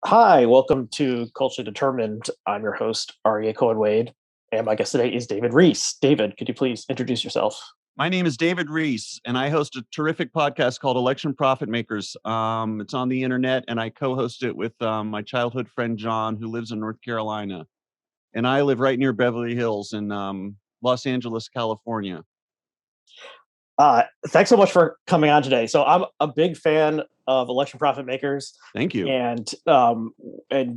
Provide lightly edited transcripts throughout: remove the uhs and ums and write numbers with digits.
Hi, welcome to Culturally Determined. I'm your host, Aryeh Cohen-Wade, and my guest today is David Rees. David, could you please introduce yourself? My name is David Rees, and I host a terrific podcast called Election Profit Makers. It's on the internet, and I co-host it with my childhood friend John, who lives in North Carolina. And I live right near Beverly Hills in Los Angeles, California. Thanks so much for coming on today. So I'm a big fan of Election Profit Makers, Thank you. and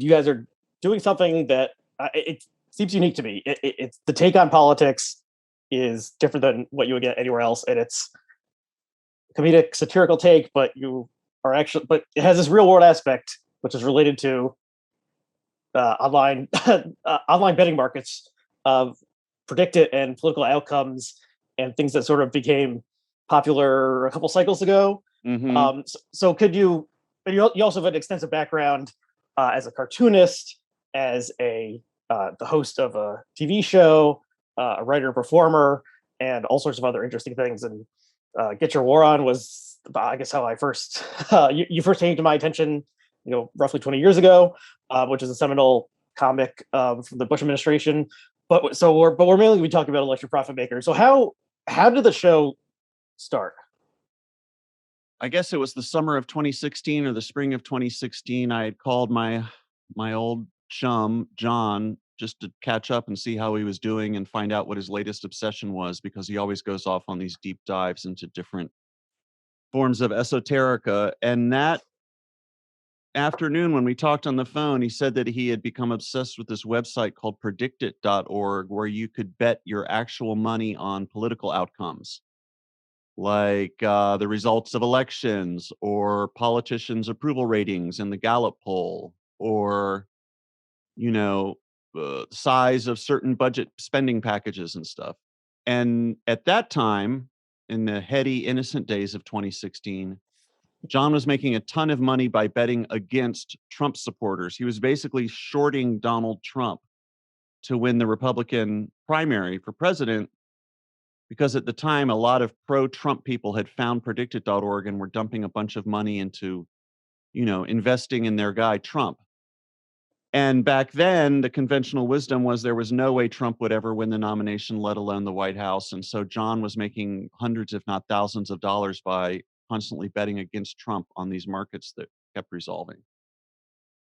you guys are doing something that it seems unique to me. It's the take on politics is different than what you would get anywhere else, and it's comedic, satirical take, but it has this real world aspect, which is related to online online betting markets of predicted and political outcomes and things that sort of became popular a couple cycles ago. Mm-hmm. So could you? And you also have an extensive background as a cartoonist, as the host of a TV show, a writer, performer, and all sorts of other interesting things. And Get Your War On was, I guess, how I first you first came to my attention, roughly 20 years ago, which is a seminal comic from the Bush administration. But we're mainly going to be talking about Election Profit Makers. So how did the show start? I guess it was the summer of 2016 or the spring of 2016. I had called my old chum John just to catch up and see how he was doing and find out what his latest obsession was, because he always goes off on these deep dives into different forms of esoterica. And that afternoon, when we talked on the phone, he said that he had become obsessed with this website called predictit.org, where you could bet your actual money on political outcomes, like the results of elections or politicians' approval ratings in the Gallup poll, or, size of certain budget spending packages and stuff. And at that time, in the heady, innocent days of 2016, John was making a ton of money by betting against Trump supporters. He was basically shorting Donald Trump to win the Republican primary for president, because at the time, a lot of pro-Trump people had found predictit.org and were dumping a bunch of money into, investing in their guy, Trump. And back then, the conventional wisdom was there was no way Trump would ever win the nomination, let alone the White House. And so John was making hundreds, if not thousands of dollars by constantly betting against Trump on these markets that kept resolving.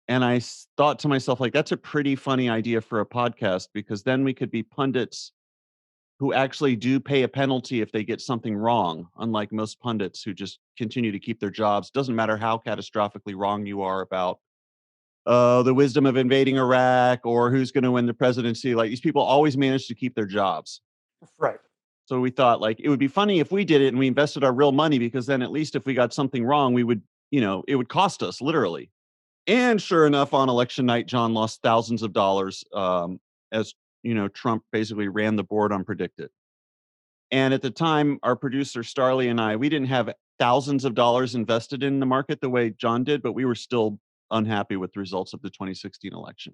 And I thought to myself, like, that's a pretty funny idea for a podcast, because then we could be pundits who actually do pay a penalty if they get something wrong, unlike most pundits who just continue to keep their jobs. Doesn't matter how catastrophically wrong you are about the wisdom of invading Iraq or who's going to win the presidency. Like, these people always manage to keep their jobs. Right. So we thought, like, it would be funny if we did it and we invested our real money, because then at least if we got something wrong, we would, it would cost us literally. And sure enough, on election night, John lost thousands of dollars as, Trump basically ran the board on Predictit. And at the time, our producer, Starley, and I, we didn't have thousands of dollars invested in the market the way John did, but we were still unhappy with the results of the 2016 election.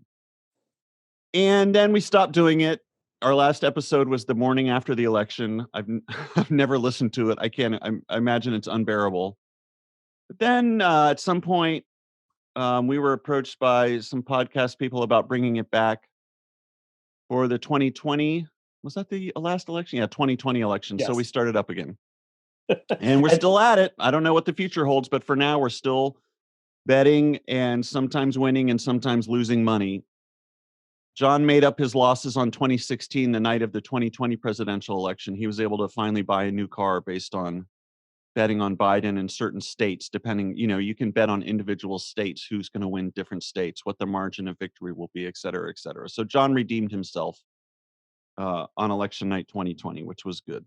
And then we stopped doing it. Our last episode was the morning after the election. I've never listened to it. I imagine it's unbearable. But then at some point, we were approached by some podcast people about bringing it back for the 2020. Was that the last election? Yeah, 2020 election. Yes. So we started up again. And we're still at it. I don't know what the future holds, but for now, we're still betting and sometimes winning and sometimes losing money. John made up his losses on 2016, the night of the 2020 presidential election. He was able to finally buy a new car based on betting on Biden in certain states, depending, you can bet on individual states, who's going to win different states, what the margin of victory will be, et cetera, et cetera. So John redeemed himself on election night 2020, which was good.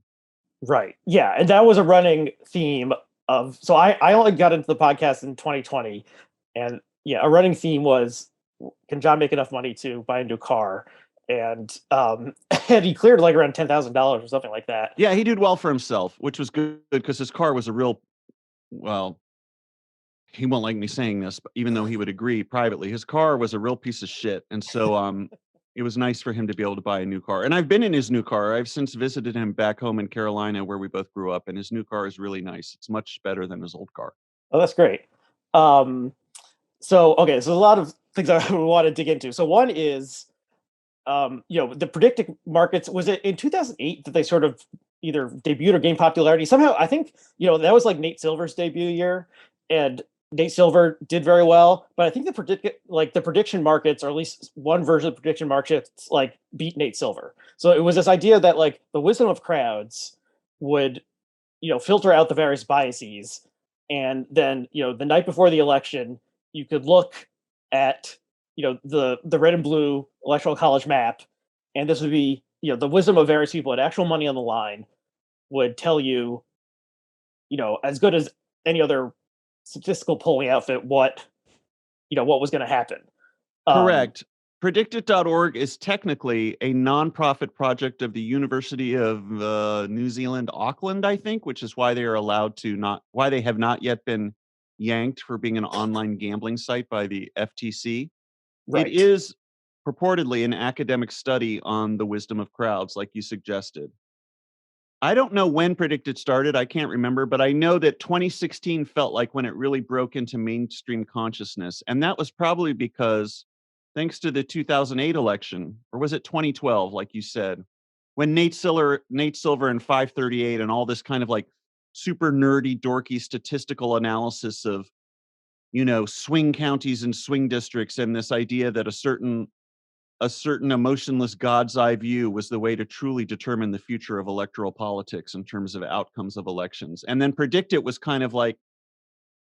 Right. Yeah. And that was a running theme of, so I only got into the podcast in 2020, and yeah, a running theme was, can John make enough money to buy a new car? And and he cleared like around $10,000 or something like that. Yeah, he did well for himself, which was good, because his car was well, he won't like me saying this, but even though he would agree privately, his car was a real piece of shit. And so it was nice for him to be able to buy a new car. And I've been in his new car. I've since visited him back home in Carolina, where we both grew up, and his new car is really nice. It's much better than his old car. Oh, that's great. Um, so a lot of things I want to dig into. So one is, the predictive markets. Was it in 2008 that they sort of either debuted or gained popularity? Somehow, I think that was like Nate Silver's debut year, and Nate Silver did very well. But I think the prediction markets, or at least one version of the prediction markets, like beat Nate Silver. So it was this idea that like the wisdom of crowds would filter out the various biases, and then the night before the election you could look at the red and blue electoral college map, and this would be the wisdom of various people at actual money on the line would tell you as good as any other statistical polling outfit what was going to happen. um Correct. Predictit.org is technically a nonprofit project of the University of New Zealand, Auckland, I think, which is why they are allowed to why they have not yet been yanked for being an online gambling site by the FTC. It right. is purportedly an academic study on the wisdom of crowds, like you suggested. I don't know when Predicted started. I can't remember, but I know that 2016 felt like when it really broke into mainstream consciousness. And that was probably because, thanks to the 2008 election, or was it 2012, like you said, when Nate Silver and 538 and all this kind of like super nerdy, dorky statistical analysis of, swing counties and swing districts, and this idea that a certain emotionless God's eye view was the way to truly determine the future of electoral politics in terms of outcomes of elections. And then Predict It was kind of like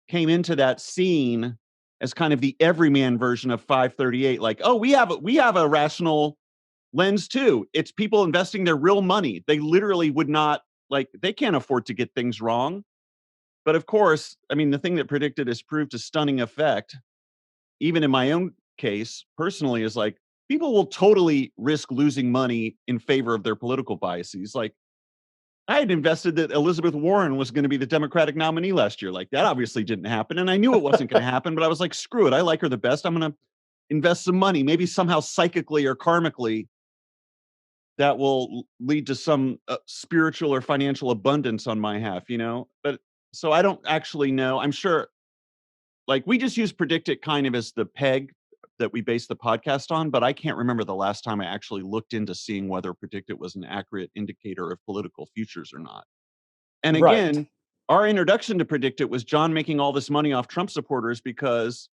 came into that scene as kind of the everyman version of 538. Like, oh, we have a rational lens too. It's people investing their real money. They literally would not they can't afford to get things wrong. But of course, I mean, the thing that Predicted has proved to stunning effect, even in my own case personally, is like people will totally risk losing money in favor of their political biases. Like I had invested that Elizabeth Warren was going to be the Democratic nominee last year. Like that obviously didn't happen. And I knew it wasn't going to happen, but I was like, screw it. I like her the best. I'm going to invest some money, maybe somehow psychically or karmically that will lead to some spiritual or financial abundance on my half. But so I don't actually know. I'm sure like we just use Predict It kind of as the peg that we base the podcast on, but I can't remember the last time I actually looked into seeing whether Predict It was an accurate indicator of political futures or not. And Right. again, our introduction to Predict It was John making all this money off Trump supporters because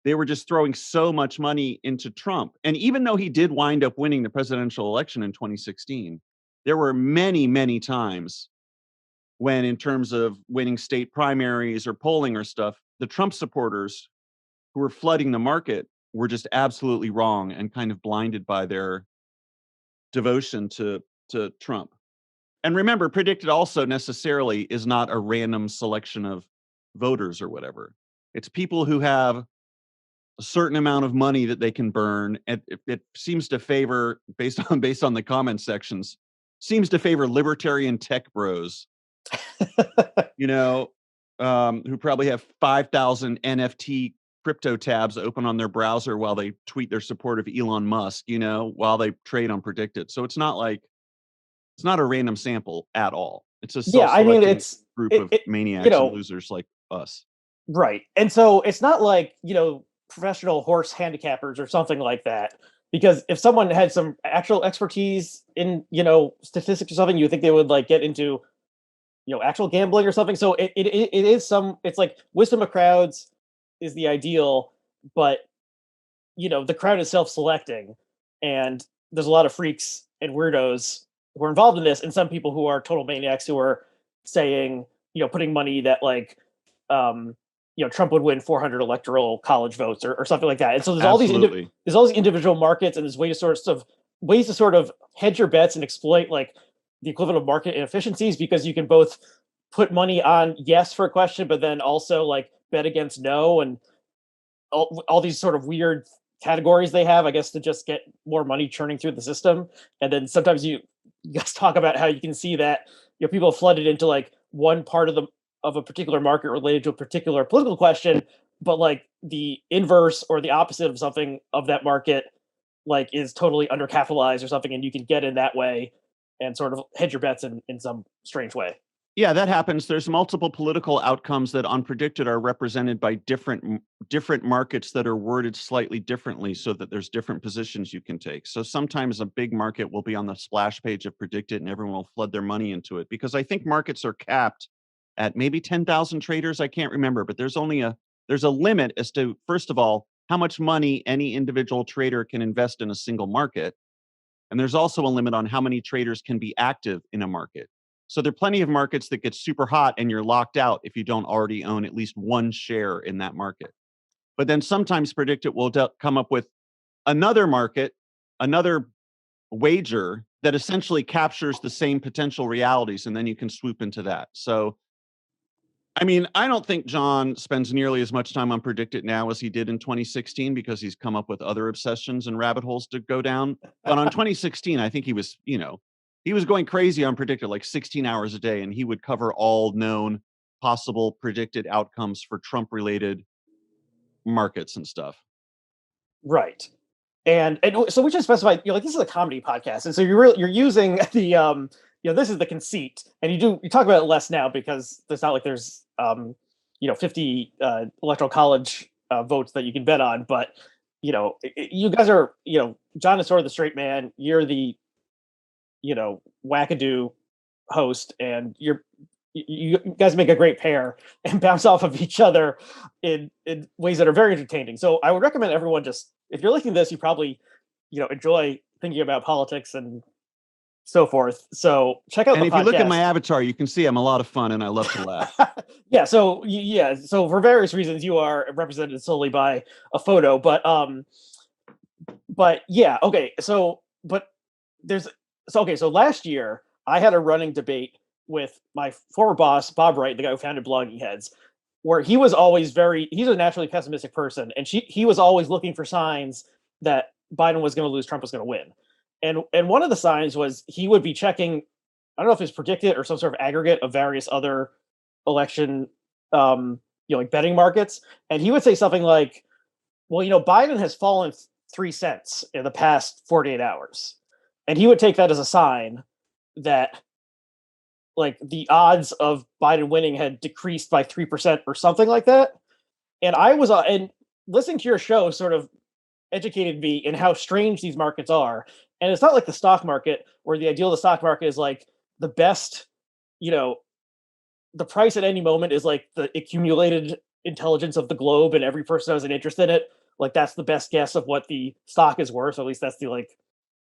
they were just throwing so much money into Trump. And even though he did wind up winning the presidential election in 2016, there were many, many times when, in terms of winning state primaries or polling or stuff, the Trump supporters who were flooding the market were just absolutely wrong and kind of blinded by their devotion to Trump. And remember, Predicted also necessarily is not a random selection of voters or whatever. It's people who have a certain amount of money that they can burn. And it seems to favor, based on the comment sections, seems to favor libertarian tech bros, you know, who probably have 5,000 NFT crypto tabs open on their browser while they tweet their support of Elon Musk, while they trade on Predicted. So it's not a random sample at all. It's a Yeah, I mean, self-selecting group of you maniacs and know losers like us. right. And so it's not like professional horse handicappers or something like that, because if someone had some actual expertise in statistics or something, you think they would like get into actual gambling or something. So it is it's like wisdom of crowds is the ideal, but the crowd is self-selecting, and there's a lot of freaks and weirdos who are involved in this, and some people who are total maniacs who are saying, putting money that like um Trump would win 400 electoral college votes, or something like that. And so Absolutely. there's all these individual markets, and there's ways to sort of hedge your bets and exploit like the equivalent of market inefficiencies, because you can both put money on yes for a question, but then also like bet against no, and all these sort of weird categories they have, I guess, to just get more money churning through the system. And then sometimes you guys talk about how you can see that people flooded into like one part of a particular market related to a particular political question, but like the inverse or the opposite of something of that market like is totally undercapitalized or something, and you can get in that way and sort of hedge your bets in some strange way. Yeah, that happens. There's multiple political outcomes that on Predicted are represented by different markets that are worded slightly differently so that there's different positions you can take. So sometimes a big market will be on the splash page of Predicted and everyone will flood their money into it because I think markets are capped at maybe 10,000 traders. I can't remember, but there's a limit as to, first of all, how much money any individual trader can invest in a single market. And there's also a limit on how many traders can be active in a market. So there are plenty of markets that get super hot and you're locked out if you don't already own at least one share in that market. But then sometimes Predicted will come up with another market, another wager that essentially captures the same potential realities, and then you can swoop into that. So I mean, I don't think John spends nearly as much time on Predicted now as he did in 2016 because he's come up with other obsessions and rabbit holes to go down. But on 2016, I think he was, he was going crazy on Predicted like 16 hours a day, and he would cover all known possible predicted outcomes for Trump related markets and stuff. Right. And so we should specify, like this is a comedy podcast, and so you're using the this is the conceit, and you talk about it less now because it's not like there's 50 electoral college votes that you can bet on, but you guys are John is sort of the straight man, you're the wackadoo host, and you guys make a great pair and bounce off of each other in ways that are very entertaining. So I would recommend everyone just, if you're listening to this, you probably, enjoy thinking about politics and so forth. So check out And the if podcast. you look at my avatar, you can see I'm a lot of fun and I love to laugh. Yeah. So So for various reasons, you are represented solely by a photo, but yeah. Okay. So, but so last year I had a running debate with my former boss, Bob Wright, the guy who founded Blogging Heads, where he was always he's a naturally pessimistic person. And he was always looking for signs that Biden was going to lose, Trump was going to win. And one of the signs was he would be checking, I don't know if it's Predicted or some sort of aggregate of various other election, like betting markets. And he would say something like, well, Biden has fallen 3 cents in the past 48 hours. And he would take that as a sign that like the odds of Biden winning had decreased by 3% or something like that. And and listening to your show sort of educated me in how strange these markets are. And it's not like the stock market where the ideal of the stock market is like the best, the price at any moment is like the accumulated intelligence of the globe and every person has an interest in it. Like that's the best guess of what the stock is worth. Or at least that's the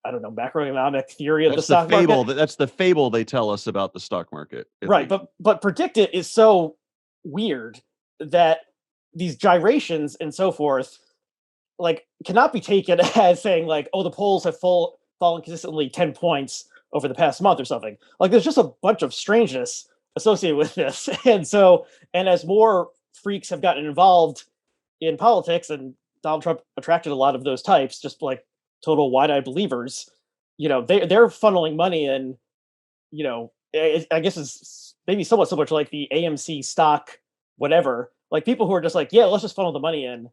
I don't know, macroeconomic theory of the stock market. That's the fable they tell us about the stock market. Right, but Predicted is so weird that these gyrations and so forth cannot be taken as saying like, oh, the polls have fallen consistently 10 points over the past month or something. Like there's just a bunch of strangeness associated with this. And as more freaks have gotten involved in politics, and Donald Trump attracted a lot of those types, just like total wide-eyed believers, they're funneling money in, I guess it's maybe somewhat similar to like the AMC stock, whatever, like people who are just like, yeah, let's just funnel the money in.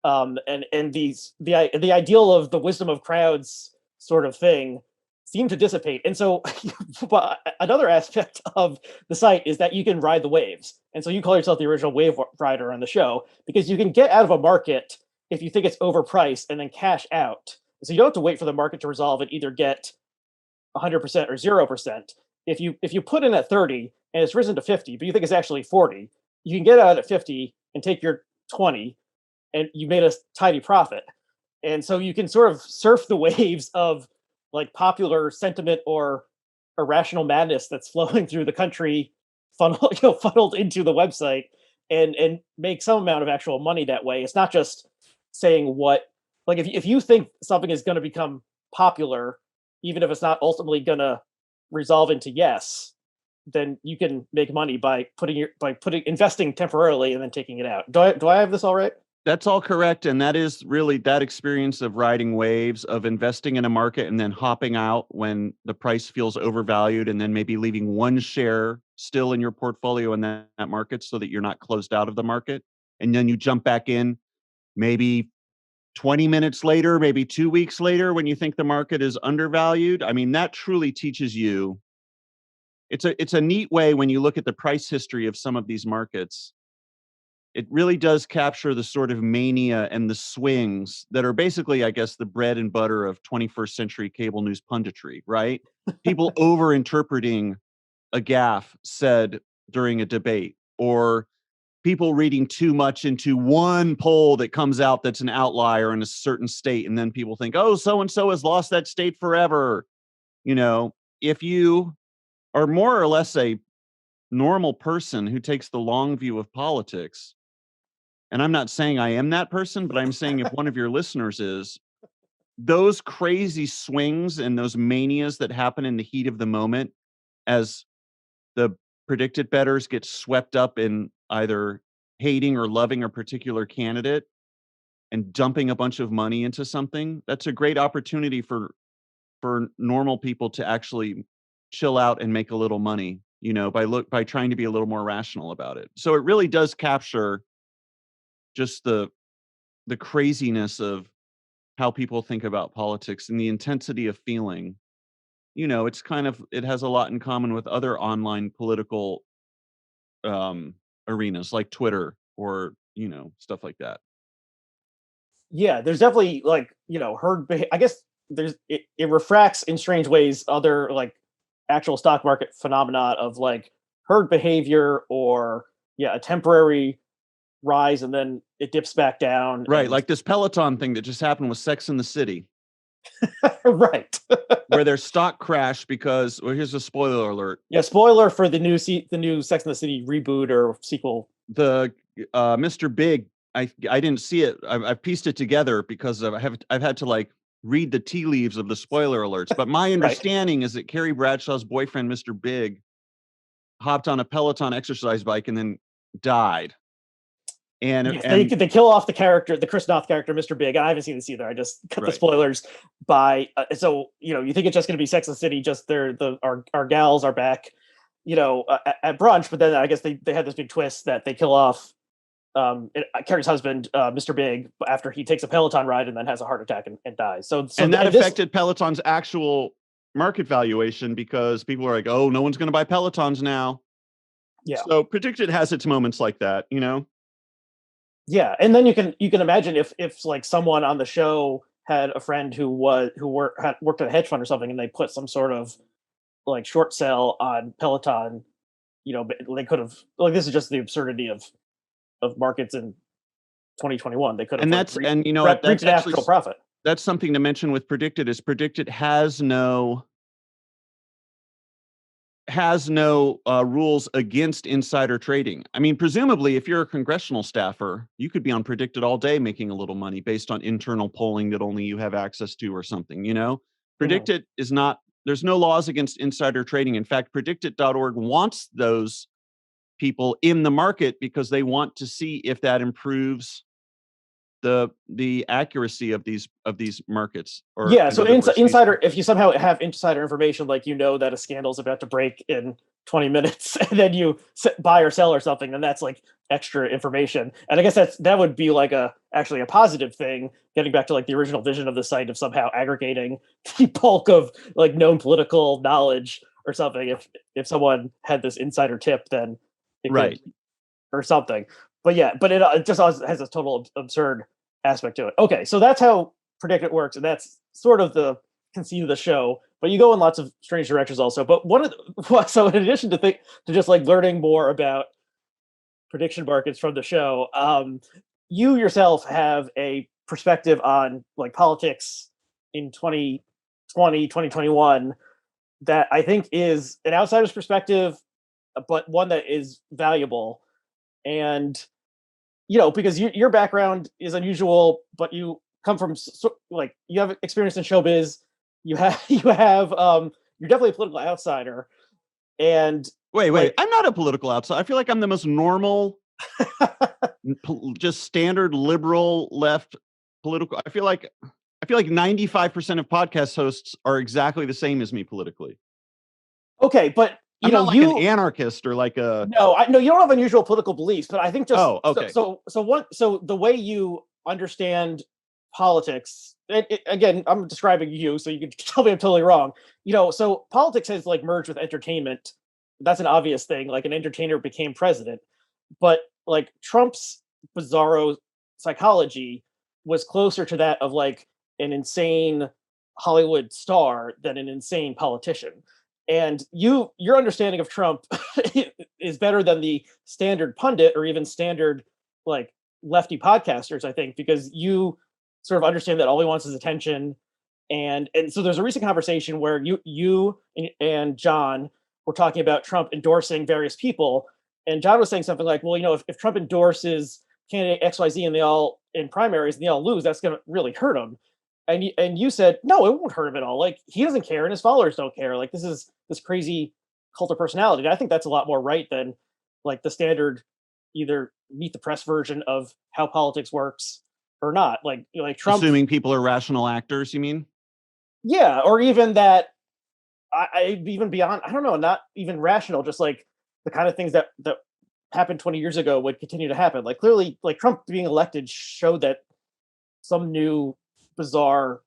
And the ideal of the wisdom of crowds sort of thing seem to dissipate. And so another aspect of the site is that you can ride the waves. And so you call yourself the original wave rider on the show because you can get out of a market if you think it's overpriced and then cash out. So you don't have to wait for the market to resolve and either get 100% or 0%. If you put in at 30 and it's risen to 50, but you think it's actually 40, you can get out at 50 and take your 20 and you made a tidy profit. And so you can sort of surf the waves of like popular sentiment or irrational madness that's flowing through the country, funneled into the website and make some amount of actual money that way. It's not just saying if you think something is going to become popular, even if it's not ultimately going to resolve into yes, then you can make money by investing temporarily and then taking it out. Do I have this all right? That's all correct. And that is really that experience of riding waves, of investing in a market and then hopping out when the price feels overvalued, and then maybe leaving one share still in your portfolio in that market so that you're not closed out of the market. And then you jump back in maybe 20 minutes later, maybe 2 weeks later when you think the market is undervalued. I mean, that truly teaches you it's a neat way when you look at the price history of some of these markets. It really does capture the sort of mania and the swings that are basically, I guess, the bread and butter of 21st century cable news punditry, right? People over-interpreting a gaffe said during a debate, or people reading too much into one poll that comes out that's an outlier in a certain state, and then people think, oh, so-and-so has lost that state forever. If you are more or less a normal person who takes the long view of politics, and I'm not saying I am that person, but I'm saying if one of your listeners is, those crazy swings and those manias that happen in the heat of the moment as the predicted bettors get swept up in either hating or loving a particular candidate and dumping a bunch of money into something, that's a great opportunity for normal people to actually chill out and make a little money, by trying to be a little more rational about it. So it really does capture just the craziness of how people think about politics and the intensity of feeling. It has a lot in common with other online political arenas like Twitter or, stuff like that. Yeah, there's definitely like, I guess it refracts in strange ways other like actual stock market phenomena of like herd behavior, or a temporary rise and then it dips back down. Right, like this Peloton thing that just happened with Sex and the City. Right. Where their stock crashed because, well, here's a spoiler alert. Yeah, spoiler for the new Sex and the City reboot or sequel. The Mr. Big, I didn't see it. I've pieced it together because I've had to like read the tea leaves of the spoiler alerts. But my understanding is that Carrie Bradshaw's boyfriend, Mr. Big, hopped on a Peloton exercise bike and then died. And, yes, they kill off the character, the Chris Noth character, Mr. Big. I haven't seen this either. I just cut the spoilers by so you think it's just going to be Sex and the City, just our gals are back, at brunch, but then I guess they had this big twist that they kill off Carrie's husband, Mr. Big, after he takes a Peloton ride and then has a heart attack and dies. So that affected Peloton's actual market valuation because people are like, oh, no one's going to buy Pelotons now. Yeah. So Predicted has its moments like that, Yeah, and then you can imagine if like someone on the show had a friend who worked at a hedge fund or something, and they put some sort of like short sale on Peloton, they could have, like, this is just the absurdity of markets in 2021. They could have, reached an actual profit. That's something to mention with Predicted is Predicted has no rules against insider trading. I mean, presumably, if you're a congressional staffer, you could be on Predicted all day making a little money based on internal polling that only you have access to or something, Predicted is not, there's no laws against insider trading. In fact, Predicted.org wants those people in the market because they want to see if that improves the accuracy of these markets. So insider, if you somehow have insider information, like that a scandal is about to break in 20 minutes, and then you buy or sell or something, then that's like extra information. And I guess that would be like actually a positive thing, getting back to like the original vision of the site of somehow aggregating the bulk of like known political knowledge or something. If someone had this insider tip, then it could, or something. But it just has a total absurd aspect to it. Okay, so that's how Predicted works, and that's sort of the conceit of the show. But you go in lots of strange directions also. But so in addition to just like learning more about prediction markets from the show, you yourself have a perspective on like politics in 2020, 2021 that I think is an outsider's perspective, but one that is valuable. And because your background is unusual, but you come from like, you have experience in showbiz. You're definitely a political outsider. And wait, I'm not a political outsider. I feel like I'm the most normal, just standard liberal left political. I feel like 95% of podcast hosts are exactly the same as me politically. Okay, but I'm not like an anarchist or like a... No, you don't have unusual political beliefs, but I think just... Oh, okay. So the way you understand politics, again, I'm describing you, so you can tell me I'm totally wrong. So politics has like merged with entertainment that's an obvious thing. Like an entertainer became president, but like Trump's bizarro psychology was closer to that of like an insane Hollywood star than an insane politician. And your understanding of Trump is better than the standard pundit or even standard like lefty podcasters, I think, because you sort of understand that all he wants is attention. And so there's a recent conversation where you and John were talking about Trump endorsing various people, and John was saying something like, well, if Trump endorses candidate XYZ and they all in primaries and they all lose, that's going to really hurt him. And you said, no, it won't hurt him at all. Like he doesn't care and his followers don't care. Like this is this crazy cult of personality. And I think that's a lot more right than like the standard either meet the press version of how politics works or not. Like Trump, Assuming people are rational actors, you mean? yeah, or even that I even beyond, I don't know, not even rational, just like the kind of things that happened 20 years ago would continue to happen. Like clearly, like Trump being elected showed that some new bizarre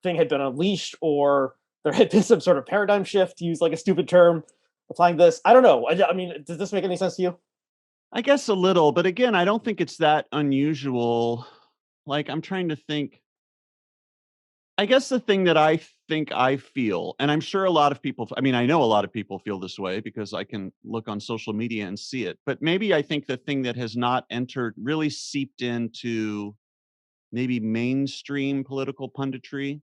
thing had been unleashed, or there had been some sort of paradigm shift, to use like a stupid term, applying this. I don't know. I mean, does this make any sense to you? I guess a little, but again, I don't think it's that unusual. Like, I'm trying to think. I guess the thing that I think I feel, and I'm sure a lot of people, I mean, I know a lot of people feel this way because I can look on social media and see it, but maybe I think the thing that has not entered, really seeped into maybe mainstream political punditry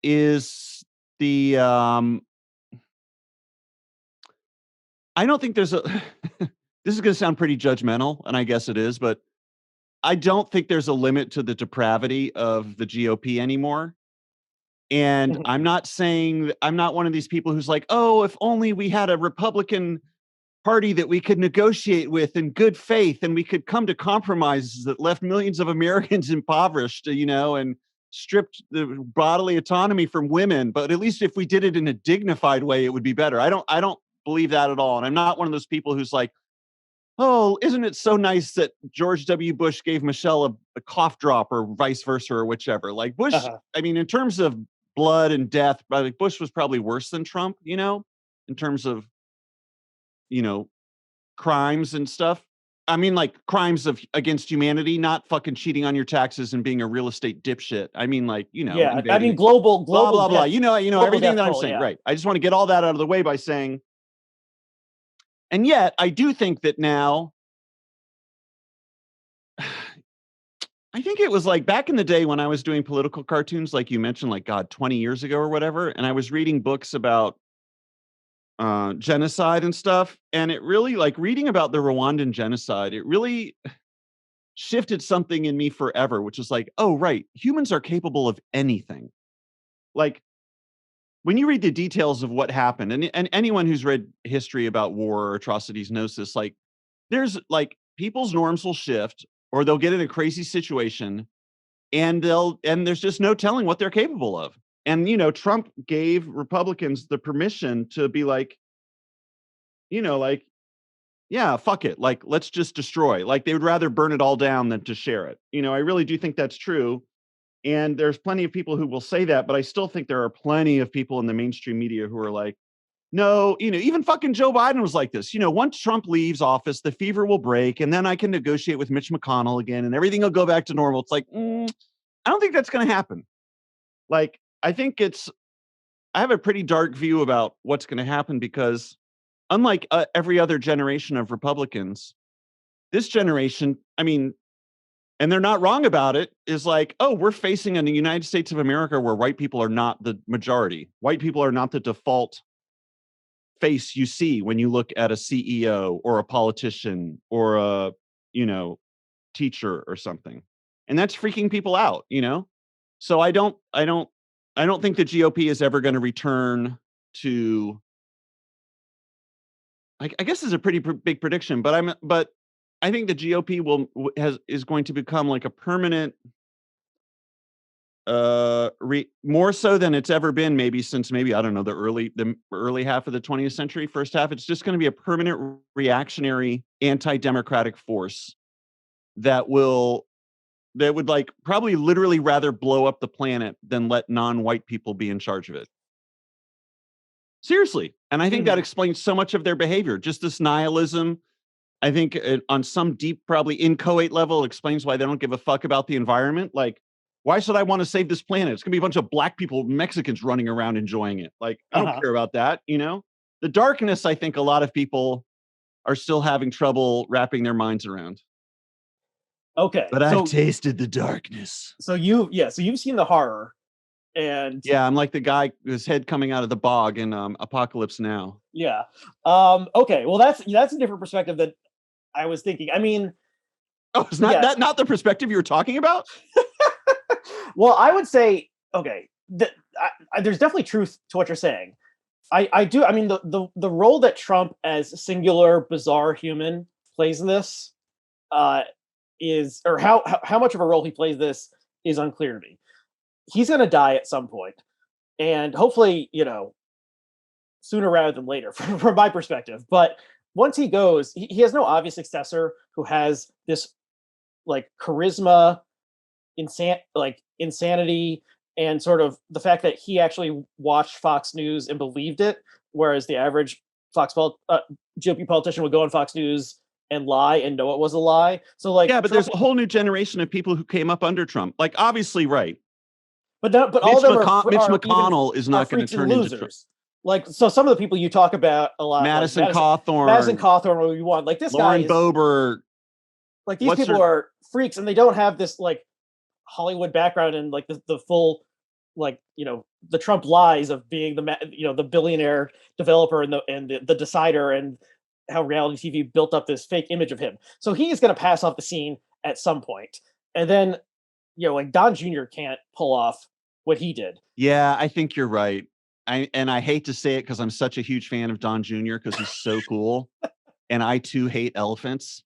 is the, I don't think there's a, this is going to sound pretty judgmental, and I guess it is, but I don't think there's a limit to the depravity of the GOP anymore. And Mhm. I'm not saying, I'm not one of these people who's like, oh, if only we had a Republican party that we could negotiate with in good faith and we could come to compromises that left millions of Americans impoverished, and stripped the bodily autonomy from women. But at least if we did it in a dignified way, it would be better. I don't believe that at all. And I'm not one of those people who's like, oh, isn't it so nice that George W. Bush gave Michelle a cough drop or vice versa or whichever? Like Bush, Uh-huh. I mean, in terms of blood and death, but Bush was probably worse than Trump, in terms of, you know, crimes and stuff. I mean, like crimes of against humanity, not fucking cheating on your taxes and being a real estate dipshit. I mean, like, Yeah, I mean invading, global blah, global blah, blah. death global Everything death that I'm toll. saying, Yeah. right. I just want to get all that out of the way by saying, and yet I do think that now, I think it was like back in the day when I was doing political cartoons, like you mentioned, like God, 20 years ago or whatever, and I was reading books about genocide and stuff, and it really, like reading about the Rwandan genocide, it really shifted something in me forever, which is like, oh right, humans are capable of anything. Like when you read the details of what happened, and anyone who's read history about war or atrocities knows this, like there's like people's norms will shift or they'll get in a crazy situation and there's just no telling what they're capable of. And Trump gave Republicans the permission to be like, like, yeah, fuck it, like let's just destroy. Like they would rather burn it all down than to share it. I really do think that's true. And there's plenty of people who will say that, but I still think there are plenty of people in the mainstream media who are like, no, even fucking Joe Biden was like this. Once Trump leaves office, the fever will break, and then I can negotiate with Mitch McConnell again, and everything will go back to normal. It's like, I don't think that's going to happen. Like, I have a pretty dark view about what's going to happen because, unlike every other generation of Republicans, this generation, I mean, and they're not wrong about it, is like, oh, we're facing in the United States of America where white people are not the majority. White people are not the default face you see when you look at a CEO or a politician or a, you know, teacher or something. And that's freaking people out. So I don't think the GOP is ever going to return to, I guess is a pretty big prediction, but I think the GOP is going to become like a permanent, more so than it's ever been, maybe since, maybe I don't know, the early half of the 20th century. First half, it's just going to be a permanent reactionary anti-democratic force that would like probably literally rather blow up the planet than let non-white people be in charge of it. Seriously. And I think that Mhm. explains so much of their behavior, just this nihilism. I think on some deep, probably inchoate level, it explains why they don't give a fuck about the environment. Like, why should I want to save this planet? It's gonna be a bunch of black people, Mexicans running around enjoying it. Like, I don't Uh-huh. care about that, you know? The darkness, I think a lot of people are still having trouble wrapping their minds around. Okay. But I've So tasted the darkness. so you've seen the horror, and Yeah, I'm like the guy whose head coming out of the bog in Apocalypse Now. yeah. Okay. Well, that's a different perspective that I was thinking. I mean, Oh, it's not yes. that not the perspective you were talking about? Well, I would say okay. There's definitely truth to what you're saying. I do. I mean, the role that Trump as a singular bizarre human plays in this uh, is, or how much of a role he plays this is unclear to me. He's going to die at some point, and hopefully, sooner rather than later, from my perspective. But once he goes, he has no obvious successor who has this like charisma, insanity, and sort of the fact that he actually watched Fox News and believed it, whereas the average GOP politician would go on Fox News and lie and know it was a lie. So like Yeah, but Trump, there's a whole new generation of people who came up under Trump. Like, obviously, right. but all of them Mitch are even McConnell is are not going to freaks and turn into Trump. losers. Like so, some of the people you talk about a lot, like Madison Madison Cawthorn, Cawthorn, what you want, like this guy Lauren is Boebert. like these What's people her? are freaks and they don't have this like Hollywood background and like the full like the Trump lies of being the billionaire developer and the decider and how reality TV built up this fake image of him. So he is going to pass off the scene at some point, and then like Don Jr. can't pull off what he did. Yeah, I think you're right. I hate to say it because I'm such a huge fan of Don Jr. because he's so cool, and I too hate elephants.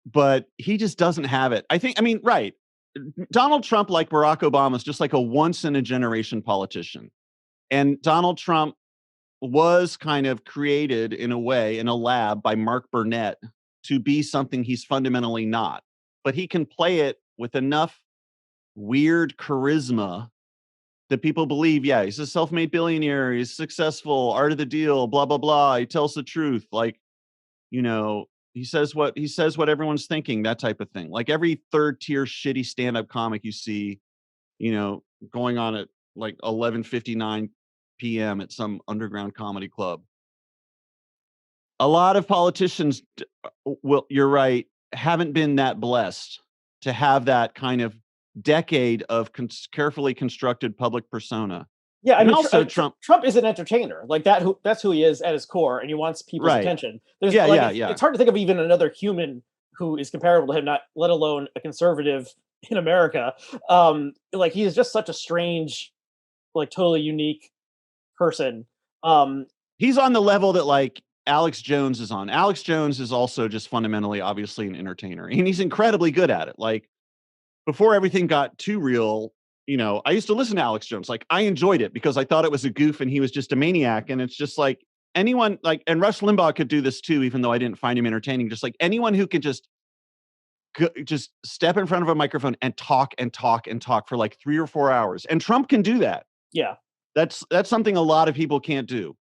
But he just doesn't have it. I mean, right. Donald Trump, like Barack Obama, is just like a once in a generation politician. And Donald Trump was kind of created in a way in a lab by Mark Burnett to be something he's fundamentally not. But he can play it with enough weird charisma that people believe, yeah, he's a self-made billionaire, he's successful, art of the deal, blah, blah, blah. He tells the truth. Like, he says what everyone's thinking, that type of thing. Like every third tier shitty stand-up comic you see, going on at like 11:59 p.m. at some underground comedy club. A lot of politicians you're right, haven't been that blessed to have that kind of decade of carefully constructed public persona. Yeah, I And mean, also Trump, Trump is an entertainer, like that. That's who he is at his core, and he wants people's right. attention. There's Yeah, like yeah, yeah. it's hard to think of even another human who is comparable to him, not let alone a conservative in America. Like he is just such a strange, like totally unique person. Um, He's on the level that like Alex Jones is on. Alex Jones is also just fundamentally, obviously, an entertainer, and he's incredibly good at it. Like before everything got too real, I used to listen to Alex Jones. Like I enjoyed it because I thought it was a goof and he was just a maniac. And it's just like anyone like, and Rush Limbaugh could do this too, even though I didn't find him entertaining. Just like anyone who can just step in front of a microphone and talk and talk and talk for like 3 or 4 hours. And Trump can do that. yeah, That's something a lot of people can't do.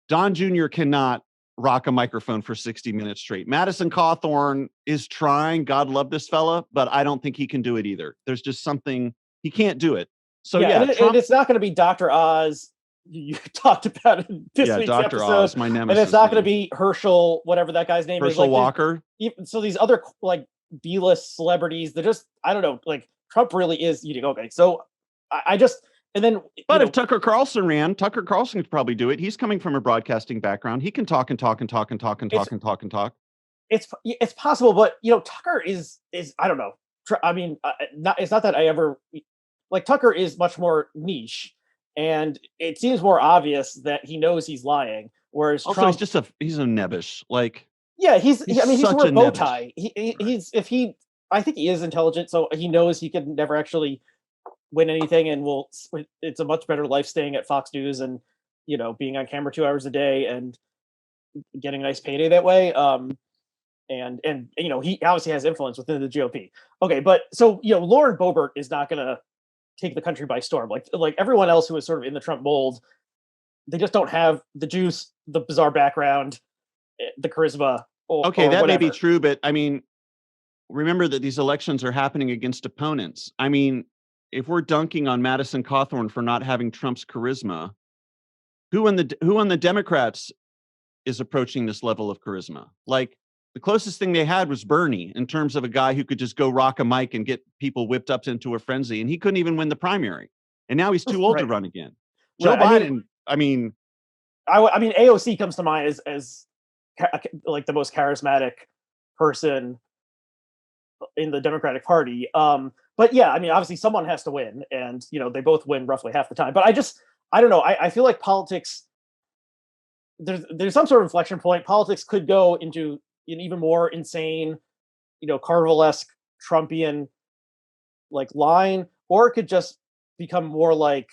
Don Jr. cannot rock a microphone for 60 minutes straight. Madison Cawthorn is trying. God love this fella, but I don't think he can do it either. There's just something he can't do it. So yeah, yeah, and Trump. it's not going to be Dr. Oz. You talked about in this week's Dr. episode, Oz, my nemesis, and it's not going to be Herschel, whatever that guy's name is. Herschel Like Walker. so these other like B-list celebrities, they're just I don't know. Like Trump really is eating. Okay, so I just and then. But if Tucker Carlson ran, Tucker Carlson could probably do it. He's coming from a broadcasting background. He can talk and talk and talk and talk and talk and talk and talk. It's possible, but Tucker is I don't know. I mean, it's not that I ever like Tucker is much more niche, and it seems more obvious that he knows he's lying. Whereas Also, Trump, he's a nebbish. Like yeah, he's I mean, he's such wearing a a bow nebbish. tie. I think he is intelligent, so he knows he could never actually win anything, and it's a much better life staying at Fox News and being on camera 2 hours a day and getting a nice payday that way. And he obviously has influence within the GOP. Okay, but so Lauren Boebert is not going to take the country by storm. Like everyone else who is sort of in the Trump mold they just don't have the juice, the bizarre background, the charisma, Okay, or that may whatever. be true, but I mean, remember that these elections are happening against opponents. I mean, if we're dunking on Madison Cawthorn for not having Trump's charisma, who on the Democrats is approaching this level of charisma? Like, the closest thing they had was Bernie in terms of a guy who could just go rock a mic and get people whipped up into a frenzy, and he couldn't even win the primary. And now he's too old to Right. run again. Joe Right. Biden, I mean, I mean, AOC comes to mind as like the most charismatic person in the Democratic Party. But yeah, I mean, obviously someone has to win, and they both win roughly half the time. But I don't know. I feel like politics. There's some sort of inflection point. Politics could go into an even more insane, Carville-esque Trumpian like line, or it could just become more like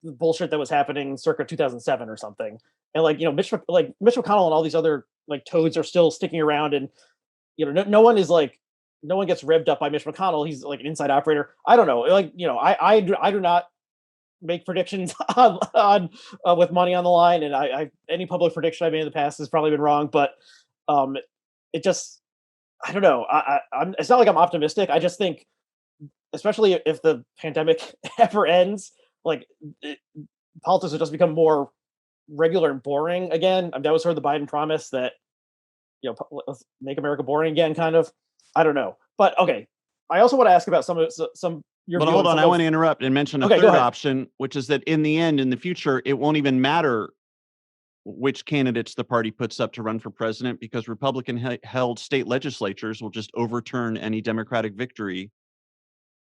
the bullshit that was happening circa 2007 or something. And Mitch McConnell and all these other like toads are still sticking around, and no one is like, no one gets revved up by Mitch McConnell. He's like an inside operator. I don't know. I do not make predictions on with money on the line, and I any public prediction I made in the past has probably been wrong. But it just, I don't know. I'm. It's not like I'm optimistic. I just think, especially if the pandemic ever ends, like politics will just become more regular and boring again. I mean, that was sort of the Biden promise that let's make America boring again, kind of. I don't know, but okay. I also want to ask about some your. But hold on, I want to interrupt and mention a Okay, third option, which is that in the end, in the future, it won't even matter which candidates the party puts up to run for president, because Republican-held state legislatures will just overturn any Democratic victory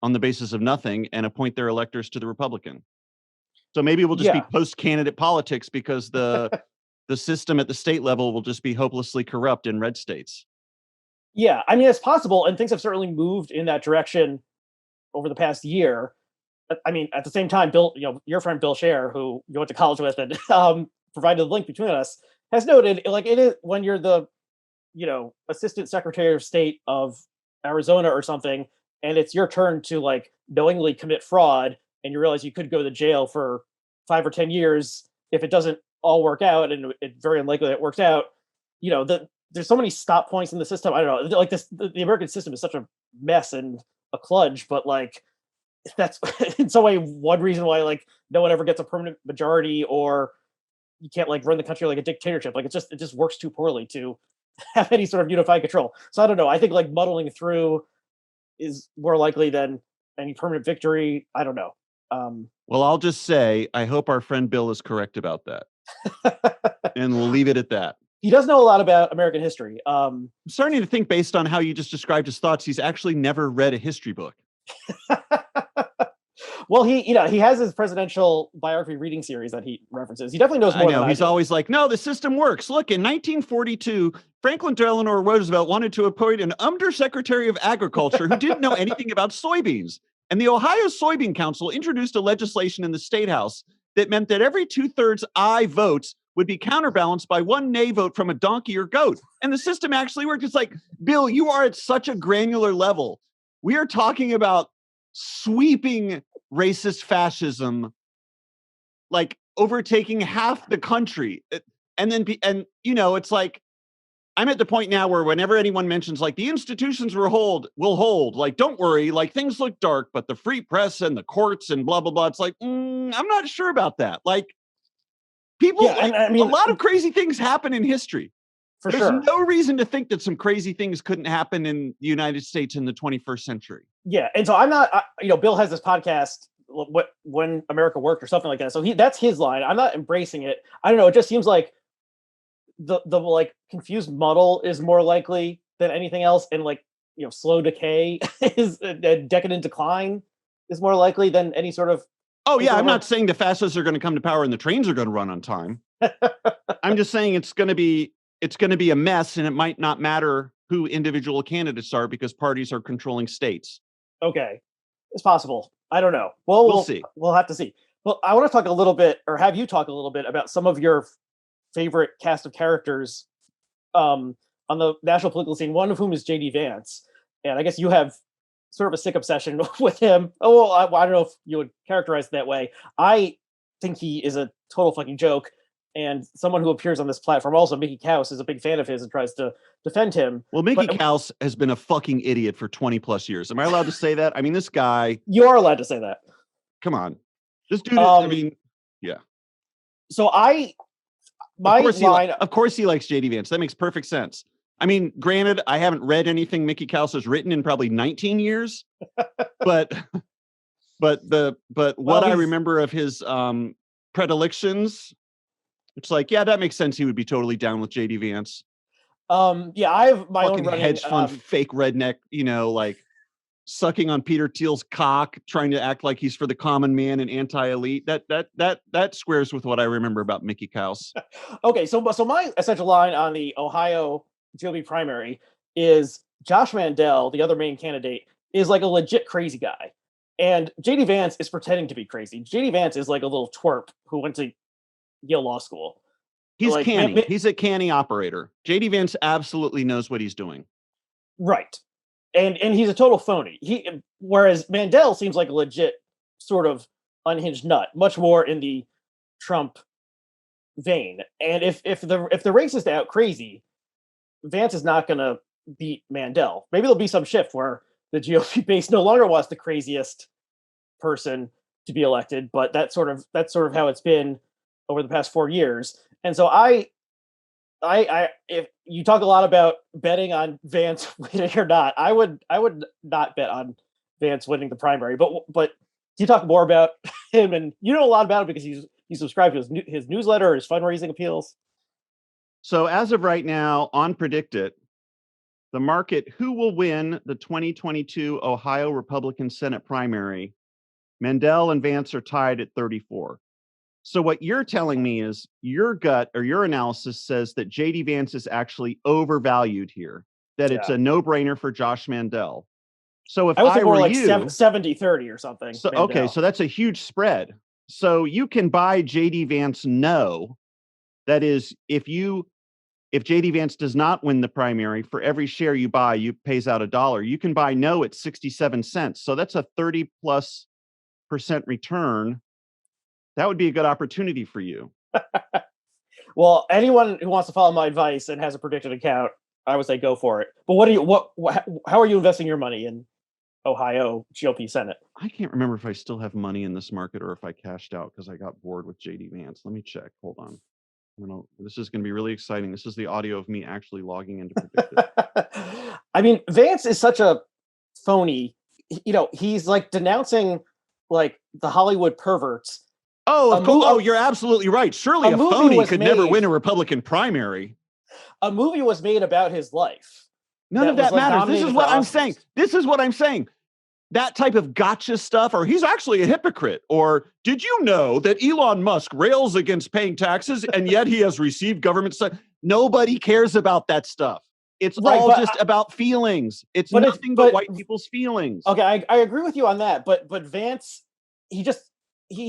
on the basis of nothing and appoint their electors to the Republican. So maybe it will just be post-candidate politics, because the system at the state level will just be hopelessly corrupt in red states. Yeah, I mean, it's possible, and things have certainly moved in that direction over the past year. I mean, at the same time, Bill, your friend Bill Scher, who you went to college with and provided the link between us, has noted, like, it is when you're the, assistant secretary of state of Arizona or something, and it's your turn to like knowingly commit fraud, and you realize you could go to jail for 5 or 10 years if it doesn't all work out, and it's very unlikely that it works out. There's so many stop points in the system. I don't know, like the American system is such a mess and a kludge, but like that's in some way one reason why like no one ever gets a permanent majority, or you can't like run the country like a dictatorship. Like it just works too poorly to have any sort of unified control. So I don't know. I think like muddling through is more likely than any permanent victory. I don't know. Well, I'll just say, I hope our friend Bill is correct about that. And we'll leave it at that. He does know a lot about American history. I'm starting to think, based on how you just described his thoughts, he's actually never read a history book. Well, he has his presidential biography reading series that he references. He definitely knows more. I know. He's always like, no, the system works. Look, in 1942, Franklin Delano Roosevelt wanted to appoint an undersecretary of agriculture who didn't know anything about soybeans. And the Ohio Soybean Council introduced a legislation in the State House that meant that every 2/3 aye votes would be counterbalanced by one nay vote from a donkey or goat. And the system actually worked. It's like, Bill, you are at such a granular level. We are talking about sweeping racist fascism, like overtaking half the country. And it's like, I'm at the point now where whenever anyone mentions like the institutions will hold, like, don't worry, like things look dark, but the free press and the courts and blah, blah, blah. It's like, I'm not sure about that. Like, people, I mean, a lot of crazy things happen in history. There's no reason to think that some crazy things couldn't happen in the United States in the 21st century. Yeah. And so I'm not, Bill has this podcast, When America Worked or something like that. So that's his line. I'm not embracing it. I don't know. It just seems like the like confused muddle is more likely than anything else. And like, slow decay is a decadent decline is more likely than any sort of. Oh yeah. I'm not saying the fascists are going to come to power and the trains are going to run on time. I'm just saying it's going to be a mess, and it might not matter who individual candidates are because parties are controlling states. Okay. It's possible. I don't know. Well, we'll see. We'll have to see. Well, I want to talk a little bit, or have you talk a little bit about some of your favorite cast of characters on the national political scene, one of whom is J.D. Vance. And I guess you have sort of a sick obsession with him. Oh, well, I don't know if you would characterize it that way. I think he is a total fucking joke. And someone who appears on this platform, also Mickey Kaus, is a big fan of his and tries to defend him. Well, Mickey Kaus has been a fucking idiot for 20 plus years. Am I allowed to say that? I mean, this guy. You are allowed to say that. Come on. This dude is, I mean, yeah. So of course he likes JD Vance. That makes perfect sense. I mean, granted, I haven't read anything Mickey Kaus has written in probably 19 years, but what I remember of his predilections, it's like, yeah, that makes sense. He would be totally down with JD Vance. Yeah, I have my own running hedge fund fake redneck, like sucking on Peter Thiel's cock, trying to act like he's for the common man and anti-elite. That squares with what I remember about Mickey Kaus. Okay, so my essential line on the Ohio GOP primary is Josh Mandel, the other main candidate, is like a legit crazy guy. And JD Vance is pretending to be crazy. JD Vance is like a little twerp who went to Yale Law School. He's canny. He's a canny operator. JD Vance absolutely knows what he's doing. Right. And he's a total phony. Whereas Mandel seems like a legit sort of unhinged nut, much more in the Trump vein. And if the race is out crazy, Vance is not going to beat Mandel. Maybe there'll be some shift where the GOP base no longer wants the craziest person to be elected, but that's sort of how it's been over the past 4 years. And so I if you talk a lot about betting on Vance winning or not, I would not bet on Vance winning the primary. But you talk more about him, and you know a lot about him because you subscribe to his newsletter or his fundraising appeals. So as of right now, on Predict It, the market who will win the 2022 Ohio Republican Senate primary, Mandel and Vance are tied at 34. So what you're telling me is your gut or your analysis says that JD Vance is actually overvalued here, that it's a no-brainer for Josh Mandel. So if I were like 70-30 or something. So, okay, so that's a huge spread. So you can buy JD Vance no. That is, if JD Vance does not win the primary, for every share you buy, you pays out $1. You can buy no at 67 cents. So that's a 30+% return. That would be a good opportunity for you. Well, anyone who wants to follow my advice and has a predicted account, I would say go for it. But how are you investing your money in Ohio GOP Senate? I can't remember if I still have money in this market or if I cashed out because I got bored with JD Vance. Let me check. Hold on. This is going to be really exciting. This is the audio of me actually logging into Predict It. I mean, Vance is such a phony. He's like denouncing like the Hollywood perverts. Oh, you're absolutely right. Surely a phony could never win a Republican primary. A movie was made about his life. None of that matters. This is what I'm saying. That type of gotcha stuff, or he's actually a hypocrite, or did you know that Elon Musk rails against paying taxes and yet he has received government stuff? Nobody cares about that stuff. It's all just about feelings. Nothing but white people's feelings. Okay, I agree with you on that, but Vance, he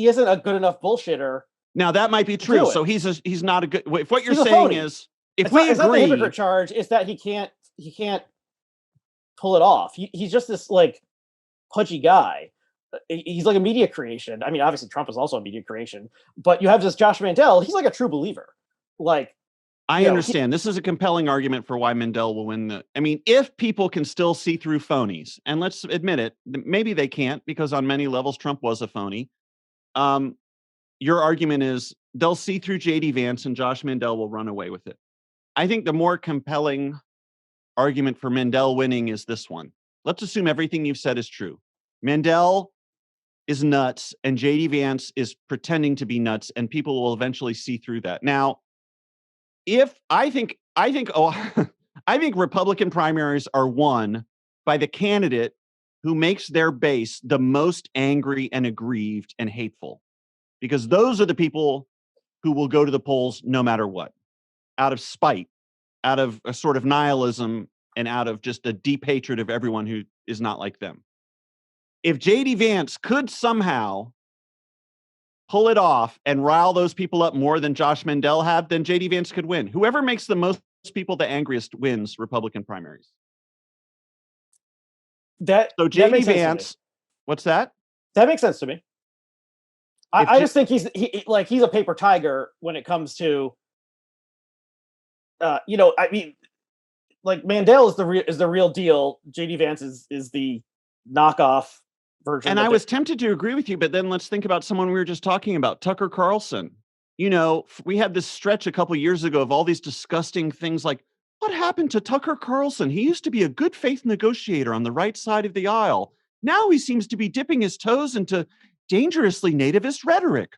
isn't a good enough bullshitter. Now that might be true. So he's not a good. If what you're saying is, if it's we agree, it's not the hypocrite charge. It's that he can't pull it off. He's just this like pudgy guy. He's like a media creation. I mean, obviously Trump is also a media creation, but you have this Josh Mandel. He's like a true believer. Like, I understand. This is a compelling argument for why Mandel will win if people can still see through phonies, and let's admit it, maybe they can't because on many levels Trump was a phony. Your argument is they'll see through JD Vance and Josh Mandel will run away with it. I think the more compelling argument for Mandel winning is this one. Let's assume everything you've said is true. Mandel is nuts and JD Vance is pretending to be nuts, and people will eventually see through that. Now, I think Republican primaries are won by the candidate who makes their base the most angry and aggrieved and hateful, because those are the people who will go to the polls no matter what, out of spite, out of a sort of nihilism, and out of just a deep hatred of everyone who is not like them. If JD Vance could somehow pull it off and rile those people up more than Josh Mandel have, then JD Vance could win. Whoever makes the most people the angriest wins Republican primaries. So JD Vance, what's that? That makes sense to me. I just think he's a paper tiger when it comes to, I mean, like Mandel is the real deal. JD Vance is the knockoff version. And I was tempted to agree with you, but then let's think about someone we were just talking about, Tucker Carlson. We had this stretch a couple years ago of all these disgusting things like, what happened to Tucker Carlson? He used to be a good faith negotiator on the right side of the aisle. Now he seems to be dipping his toes into dangerously nativist rhetoric.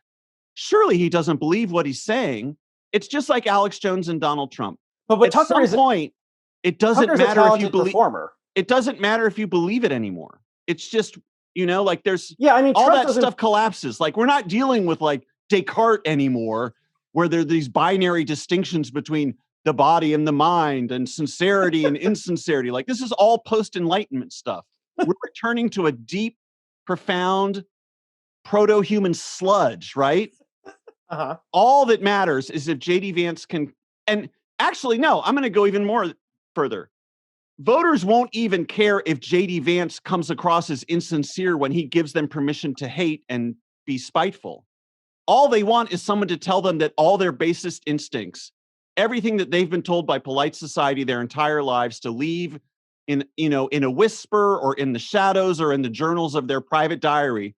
Surely he doesn't believe what he's saying. It's just like Alex Jones and Donald Trump. But at some point, it doesn't matter if you believe. It doesn't matter if you believe it anymore. It's just, like there's all that stuff collapses. Like we're not dealing with like Descartes anymore, where there are these binary distinctions between the body and the mind and sincerity and insincerity. Like this is all post-Enlightenment stuff. We're returning to a deep, profound, proto-human sludge, right? Uh-huh. All that matters is if JD Vance can, and actually, no, I'm going to go even more further. Voters won't even care if JD Vance comes across as insincere when he gives them permission to hate and be spiteful. All they want is someone to tell them that all their basest instincts, everything that they've been told by polite society their entire lives to leave in a whisper or in the shadows or in the journals of their private diary.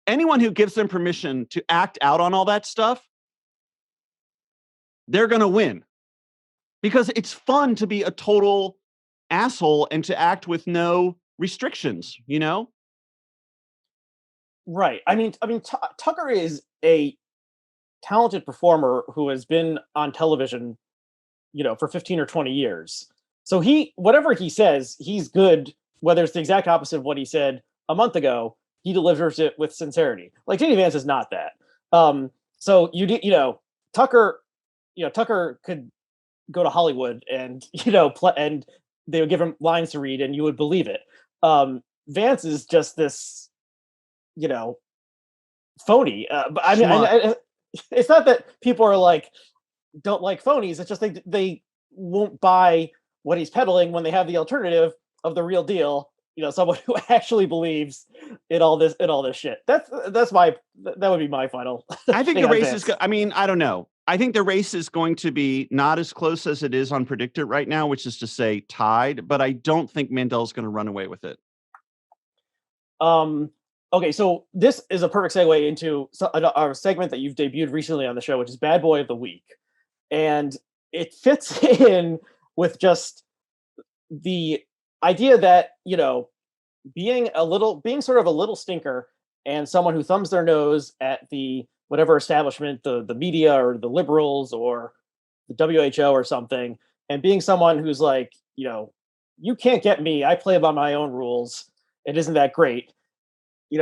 Anyone who gives them permission to act out on all that stuff, they're going to win. Because it's fun to be a total asshole and to act with no restrictions, Right. I mean, Tucker is a talented performer who has been on television, for 15 or 20 years. So whatever he says, he's good, whether it's the exact opposite of what he said a month ago, he delivers it with sincerity. Like JD Vance is not that. So Tucker could go to Hollywood and, and they would give him lines to read and you would believe it. Vance is just this, phony. But I mean, it's not that people are like, don't like phonies. It's just they won't buy what he's peddling when they have the alternative of the real deal. Someone who actually believes in all this shit. That would be my final. I think the race is. I mean, I don't know. I think the race is going to be not as close as it is on Predictor right now, which is to say tied. But I don't think Mandel's going to run away with it. Okay, so this is a perfect segue into our segment that you've debuted recently on the show, which is Bad Boy of the Week. And it fits in with just the idea that, being sort of a little stinker and someone who thumbs their nose at the whatever establishment, the media or the liberals or the WHO or something, and being someone who's like, you can't get me. I play by my own rules. It isn't that great.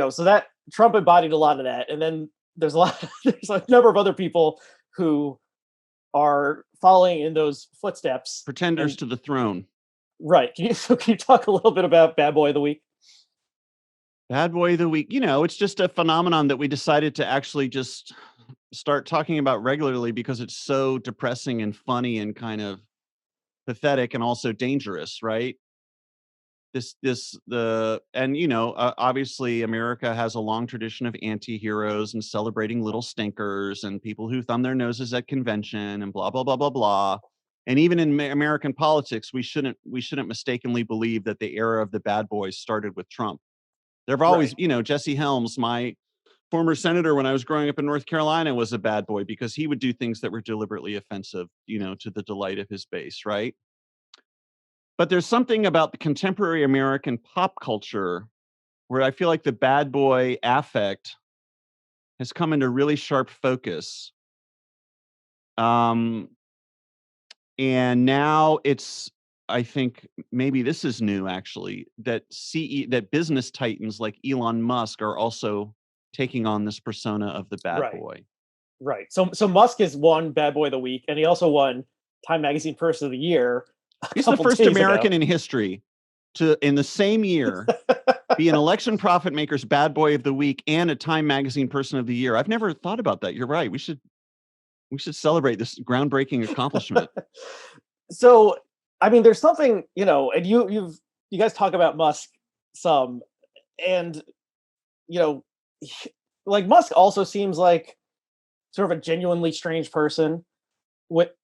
So that Trump embodied a lot of that. And then there's a number of other people who are following in those footsteps. Pretenders to the throne. Right. Can you talk a little bit about Bad Boy of the Week? Bad Boy of the Week. It's just a phenomenon that we decided to actually just start talking about regularly because it's so depressing and funny and kind of pathetic and also dangerous, right? Obviously America has a long tradition of anti-heroes and celebrating little stinkers and people who thumb their noses at convention and blah, blah, blah, blah, blah. And even in American politics, we shouldn't mistakenly believe that the era of the bad boys started with Trump. There have always, Jesse Helms, my former senator when I was growing up in North Carolina, was a bad boy because he would do things that were deliberately offensive, to the delight of his base, right? But there's something about the contemporary American pop culture where I feel like the bad boy affect has come into really sharp focus. And now I think maybe this is new actually, that business titans like Elon Musk are also taking on this persona of the bad boy. Right. So Musk has won Bad Boy of the Week, and he also won Time Magazine Person of the Year. He's the first American in history to, in the same year, be an Election Profit Makers Bad Boy of the Week and a Time Magazine Person of the Year. I've never thought about that. You're right. We should celebrate this groundbreaking accomplishment. So, I mean, there's something, and you guys talk about Musk some, and like Musk also seems like sort of a genuinely strange person,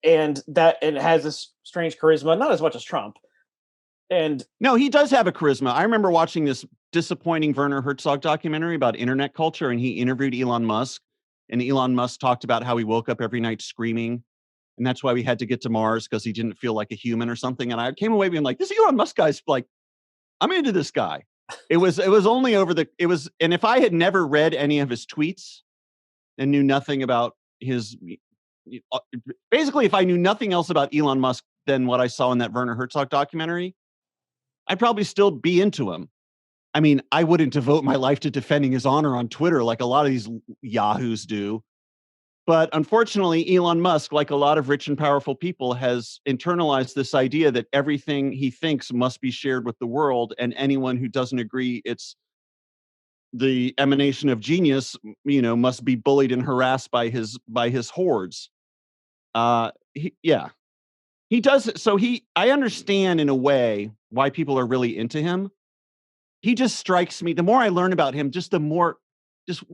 and has this strange charisma, not as much as Trump. And no, he does have a charisma. I remember watching this disappointing Werner Herzog documentary about internet culture, and he interviewed Elon Musk, and Elon Musk talked about how he woke up every night screaming, and that's why we had to get to Mars because he didn't feel like a human or something. And I came away being like, this Elon Musk guy's like, I'm into this guy. It was only over and if I had never read any of his tweets and knew nothing about his, basically, if I knew nothing else about Elon Musk than what I saw in that Werner Herzog documentary, I'd probably still be into him. I mean, I wouldn't devote my life to defending his honor on Twitter like a lot of these yahoos do. But unfortunately, Elon Musk, like a lot of rich and powerful people, has internalized this idea that everything he thinks must be shared with the world, and anyone who doesn't agree it's the emanation of genius, must be bullied and harassed by his hordes. He does. So I understand in a way why people are really into him. He just strikes me, the more I learn about him, just what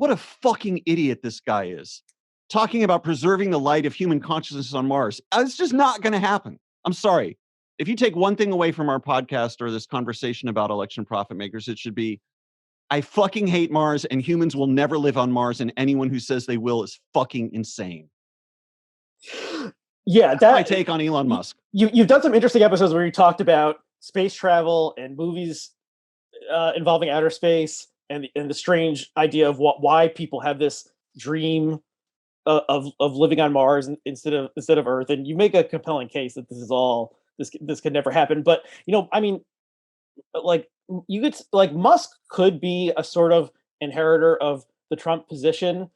a fucking idiot this guy is. Talking about preserving the light of human consciousness on Mars. It's just not going to happen. I'm sorry. If you take one thing away from our podcast or this conversation about election profit makers, it should be, I fucking hate Mars and humans will never live on Mars, and anyone who says they will is fucking insane. Yeah, that's my take on Elon Musk. You've done some interesting episodes where you talked about space travel and movies involving outer space and the strange idea of why people have this dream of living on Mars instead of Earth. And you make a compelling case that this could never happen. But I mean, like you could Musk could be a sort of inheritor of the Trump position.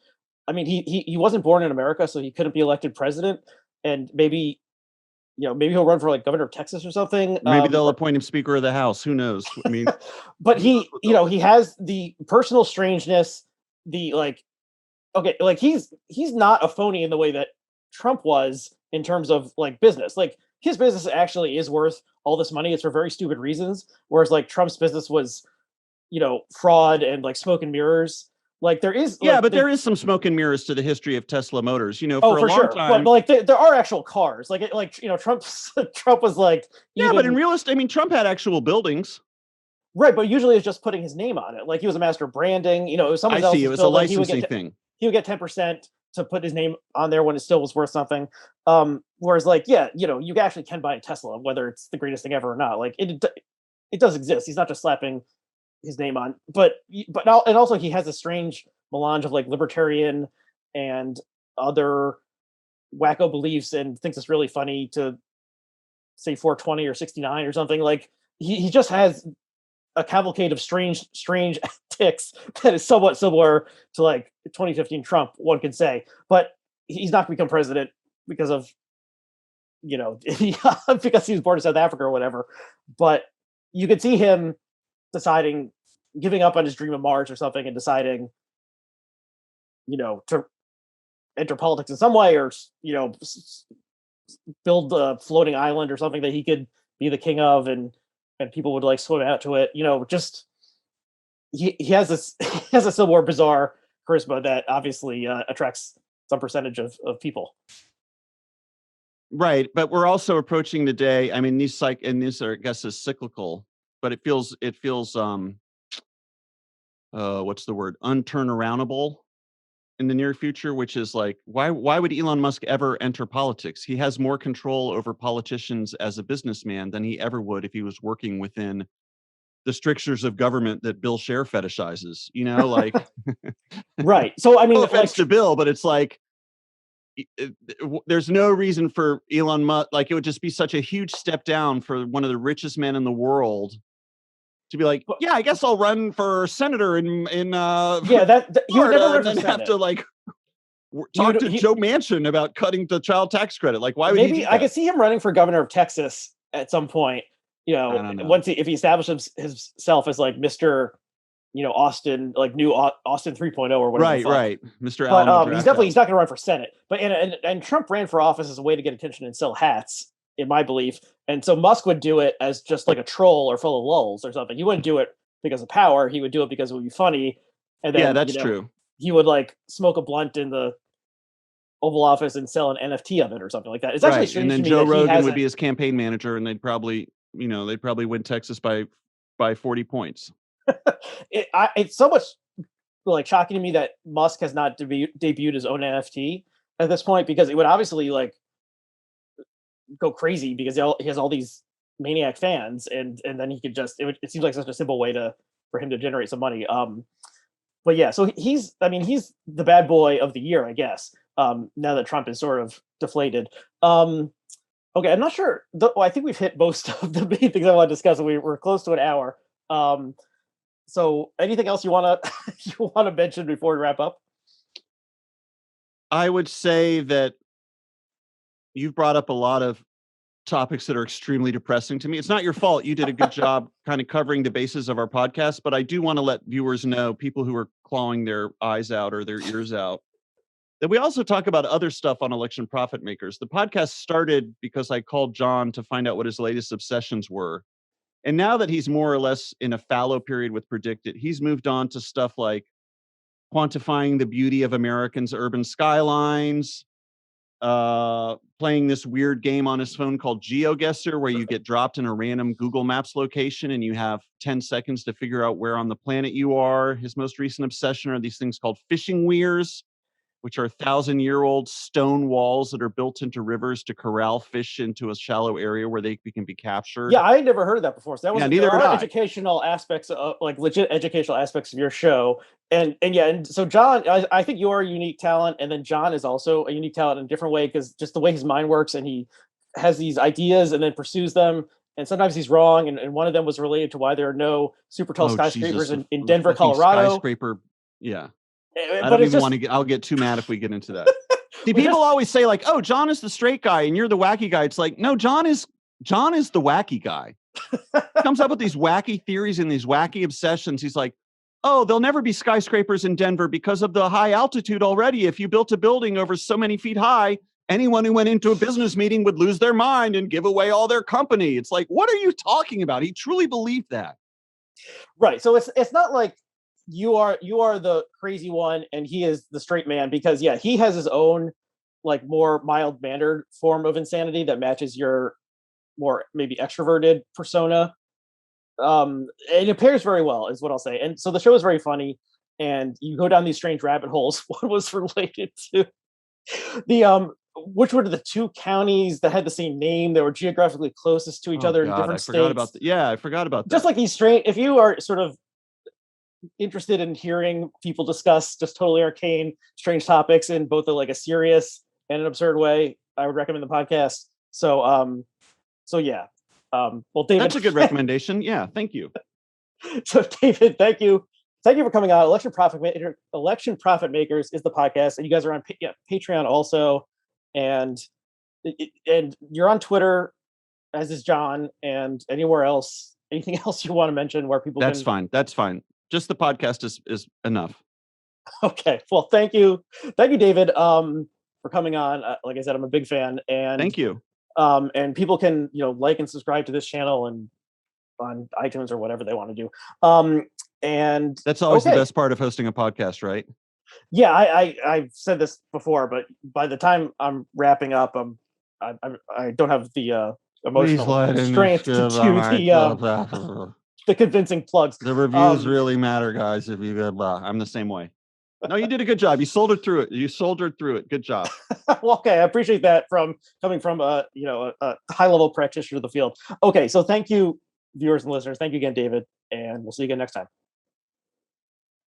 I mean, he wasn't born in America, so he couldn't be elected president. And maybe he'll run for like governor of Texas or something. Maybe they'll appoint him Speaker of the House. Who knows? I mean, but he has the personal strangeness, he's not a phony in the way that Trump was in terms of like business. Like his business actually is worth all this money. It's for very stupid reasons. Whereas like Trump's business was, fraud and like smoke and mirrors. Like there is, but there is some smoke and mirrors to the history of Tesla Motors. For a long time. But there are actual cars. Trump was like, but in real estate, I mean, Trump had actual buildings. Right, but usually it's just putting his name on it. Like he was a master of branding. It was someone else's. It was a licensing thing. He would get 10% to put his name on there when it still was worth something. Whereas, you actually can buy a Tesla, whether it's the greatest thing ever or not. Like it does exist. He's not just slapping his name on, but now, and also he has a strange melange of like libertarian and other wacko beliefs, and thinks it's really funny to say 420 or 69 or something. Like he just has a cavalcade of strange ticks that is somewhat similar to like 2015 Trump, one can say, but he's not going to become president because of, because he was born in South Africa or whatever. But you could see him giving up on his dream of Mars or something and deciding, to enter politics in some way, or, build a floating island or something that he could be the king of, and people would like swim out to it. Just he has this he has a similar bizarre charisma that obviously attracts some percentage of people. Right, but we're also approaching the day. I mean, these are, I guess, is cyclical, but it feels what's the word? Unturnaroundable in the near future, which is like, why would Elon Musk ever enter politics? He has more control over politicians as a businessman than he ever would if he was working within the strictures of government that Bill Scher fetishizes, like right. So I mean, no offense to Bill, but it's like there's no reason for Elon Musk. Like it would just be such a huge step down for one of the richest men in the world to be like, yeah, I guess I'll run for senator in that he would never run for and then Senate. have to like talk to Joe Manchin about cutting the child tax credit. Like, why would he do that? I could see him running for governor of Texas at some point. Once if he establishes himself as like Mr. Austin, like new Austin 3.0 or whatever. Right, Mr. But Allen. he's not going to run for Senate. But and Trump ran for office as a way to get attention and sell hats, in my belief. And so Musk would do it as just like a troll or full of lulz or something. He wouldn't do it because of power. He would do it because it would be funny. And then, that's true. he would like smoke a blunt in the Oval Office and sell an NFT of it or something like that. It's actually Right. strange And then to me Joe that he Rogan would hasn't. be his campaign manager, and they'd probably win Texas by 40 points. It's so much like shocking to me that Musk has not debuted his own NFT at this point, because it would obviously like go crazy because he has all these maniac fans, and then he could just it seems like such a simple way for him to generate some money. But yeah, so he's the bad boy of the year, I guess. Now that Trump is sort of deflated. Okay, I'm not sure. I think we've hit most of the main things I want to discuss. We're close to an hour. So anything else you want to you want to mention before we wrap up? I would say that you've brought up a lot of topics that are extremely depressing to me. It's not your fault. You did a good job kind of covering the bases of our podcast, but I do want to let viewers know, people who are clawing their eyes out or their ears out, that we also talk about other stuff on Election Profit Makers. The podcast started because I called John to find out what his latest obsessions were. And now that he's more or less in a fallow period with Predicted, he's moved on to stuff like quantifying the beauty of Americans' urban skylines, playing this weird game on his phone called GeoGuessr, where you get dropped in a random Google Maps location and you have 10 seconds to figure out where on the planet you are. His most recent obsession are these things called fishing weirs, which are 1,000-year-old stone walls that are built into rivers to corral fish into a shallow area where they can be captured. Yeah, I had never heard of that before. So that was Yeah, neither there did are I. educational aspects of like legit educational aspects of your show. And so John, I think you're a unique talent, and then John is also a unique talent in a different way, because just the way his mind works, and he has these ideas and then pursues them. And sometimes he's wrong. And one of them was related to why there are no super tall skyscrapers Jesus, in the Denver, fucking Colorado. skyscraper. Yeah. I But don't it's even just want to get, I'll get too mad if we get into that. See, Well, people always say like, oh, John is the straight guy and you're the wacky guy. It's like, no, John is the wacky guy. He comes up with these wacky theories and these wacky obsessions. He's like, oh, there'll never be skyscrapers in Denver because of the high altitude already. If you built a building over so many feet high, anyone who went into a business meeting would lose their mind and give away all their company. It's like, what are you talking about? He truly believed that. Right. So it's not like you are the crazy one and he is the straight man, because yeah, he has his own like more mild mannered form of insanity that matches your more maybe extroverted persona. It appears very well, is what I'll say. And so the show is very funny, and you go down these strange rabbit holes. One was related to the which were the two counties that had the same name, that were geographically closest to each other in different states. I forgot about that. Just like these strange, if you are sort of interested in hearing people discuss just totally arcane, strange topics in both a serious and an absurd way, I would recommend the podcast. So yeah. Well, David, that's a good recommendation. Yeah, thank you. So David, thank you for coming on. Election Profit Makers is the podcast, and you guys are on Patreon also, and you're on Twitter, as is John, and anywhere else. Anything else you want to mention where people? That's fine. Just the podcast is enough. Okay. Well, thank you, David, for coming on. Like I said, I'm a big fan, and thank you. And people can like and subscribe to this channel and on iTunes or whatever they want to do. And that's always the best part of hosting a podcast, right? Yeah, I've said this before, but by the time I'm wrapping up, I don't have the emotional strength to do the convincing plugs. The reviews really matter, guys. If you get, I'm the same way. No, you did a good job. You soldiered through it. Good job. Well, okay, I appreciate that coming from a high level practitioner of the field. Okay, so thank you, viewers and listeners. Thank you again, David, and we'll see you again next time.